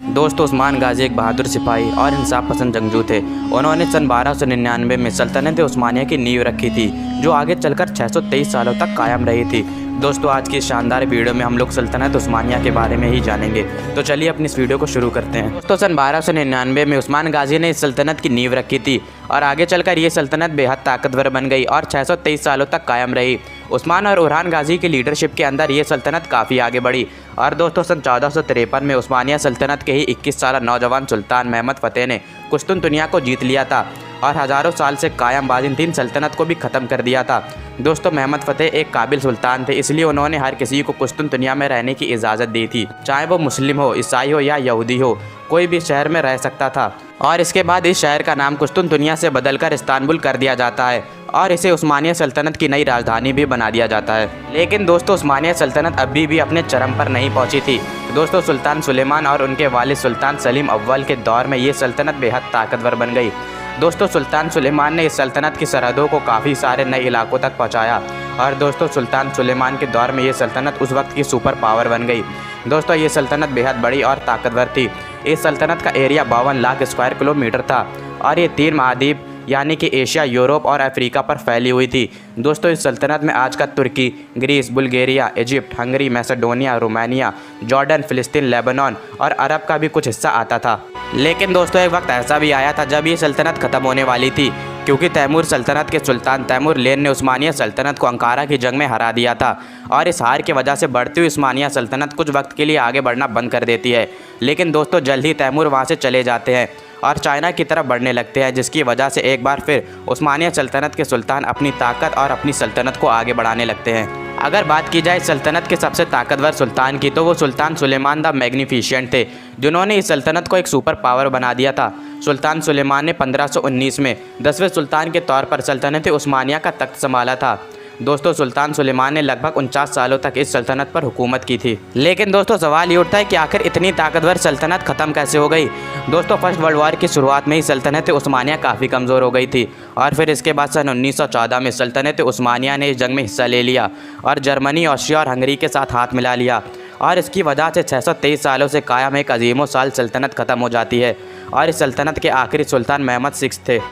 दोस्त उस्मान गाजी एक बहादुर सिपाही और इंसाफ पसंद जंगजू थे। उन्होंने सन 1299 में सल्तनत उस्मानिया की नींव रखी थी, जो आगे चलकर 623 सालों तक कायम रही थी। दोस्तों, आज की इस शानदार वीडियो में हम लोग सल्तनत उस्मानिया के बारे में ही जानेंगे। तो चलिए अपनी इस वीडियो को शुरू करते हैं। दोस्तों, सन 1299 में उस्मान गाजी ने इस सल्तनत की नींव रखी थी और आगे चलकर ये सल्तनत बेहद ताकतवर बन गई और 623 सालों तक कायम रही। उस्मान और उरहान गाजी की लीडरशिप के अंदर ये सल्तनत काफ़ी आगे बढ़ी। और दोस्तों, सन 1453 में उस्मानिया सल्तनत के ही 21 साल नौजवान सुल्तान महमद फ़तेह ने कुस्तुनतुनिया को जीत लिया था और हज़ारों साल से कायम बाज़िंतीन सल्तनत को भी ख़त्म कर दिया था। दोस्तों, महमद फ़तेह एक काबिल सुल्तान थे, इसलिए उन्होंने हर किसी को कुस्तुनतुनिया में रहने की इजाज़त दी थी। चाहे वो मुस्लिम हो, ईसाई हो या यहूदी हो, कोई भी शहर में रह सकता था। और इसके बाद इस शहर का नाम कुस्तुनतुनिया से बदलकर इस्तांबुल कर दिया जाता है और इसे उस्मानिया सल्तनत की नई राजधानी भी बना दिया जाता है। लेकिन दोस्तों, उस्मानिया सल्तनत अभी भी अपने चरम पर नहीं पहुंची थी। दोस्तों, सुल्तान सुलेमान और उनके वालिद सुल्तान सलीम अव्वल के दौर में ये सल्तनत बेहद ताकतवर बन गई। दोस्तों, सुल्तान सुलेमान ने इस सल्तनत की सरहदों को काफ़ी सारे नए इलाकों तक पहुंचाया और दोस्तों, सुल्तान सुलेमान के दौर में ये सल्तनत उस वक्त की सुपर पावर बन गई। दोस्तों, ये सल्तनत बेहद बड़ी और ताकतवर थी। इस सल्तनत का एरिया 52 लाख स्क्वायर किलोमीटर था और ये 3 महाद्वीप यानी कि एशिया, यूरोप और अफ्रीका पर फैली हुई थी। दोस्तों, इस सल्तनत में आज का तुर्की, Greece, Bulgaria, Egypt, Hungary, Macedonia, Romania, Jordan, फ़िलिस्तीन, लेबनान और अरब का भी कुछ हिस्सा आता था। लेकिन दोस्तों, एक वक्त ऐसा भी आया था जब ये सल्तनत ख़त्म होने वाली थी, क्योंकि तैमूर सल्तनत के सुल्तान तैमूर लेन ने उस्मानिया सल्तनत को अंकारा की जंग में हरा दिया था और इस हार की वजह से बढ़ती हुई उस्मानिया सल्तनत कुछ वक्त के लिए आगे बढ़ना बंद कर देती है। लेकिन दोस्तों, जल्द ही तैमूर वहाँ से चले जाते हैं और चाइना की तरफ बढ़ने लगते हैं, जिसकी वजह से एक बार फिर उस्मानिया सल्तनत के सुल्तान अपनी ताकत और अपनी सल्तनत को आगे बढ़ाने लगते हैं। अगर बात की जाए सल्तनत के सबसे ताकतवर सुल्तान की, तो वो सुल्तान सुलेमान द मैग्निफिशिएंट थे, जिन्होंने इस सल्तनत को एक सुपर पावर बना दिया था। सुल्तान सुलेमान ने 1519 में 10वें सुल्तान के तौर पर सल्तनत उस्मानिया का तख्त संभाला था। दोस्तों, सुल्तान सुलेमान ने लगभग 49 सालों तक इस सल्तनत पर हुकूमत की थी। लेकिन दोस्तों, सवाल ये उठता है कि आखिर इतनी ताकतवर सल्तनत ख़त्म कैसे हो गई। दोस्तों, फर्स्ट वर्ल्ड वॉर की शुरुआत में ही सल्तनत उस्मानिया काफ़ी कमज़ोर हो गई थी और फिर इसके बाद सन 1914 में सल्तनत उस्मानिया ने इस जंग में हिस्सा ले लिया और जर्मनी, ऑस्ट्रिया और हंगरी के साथ हाथ मिला लिया और इसकी वजह से 623 सालों से कायम एक अजीमो साल सल्तनत ख़त्म हो जाती है और इस सल्तनत के आखिरी सुल्तान महमद 6 थे।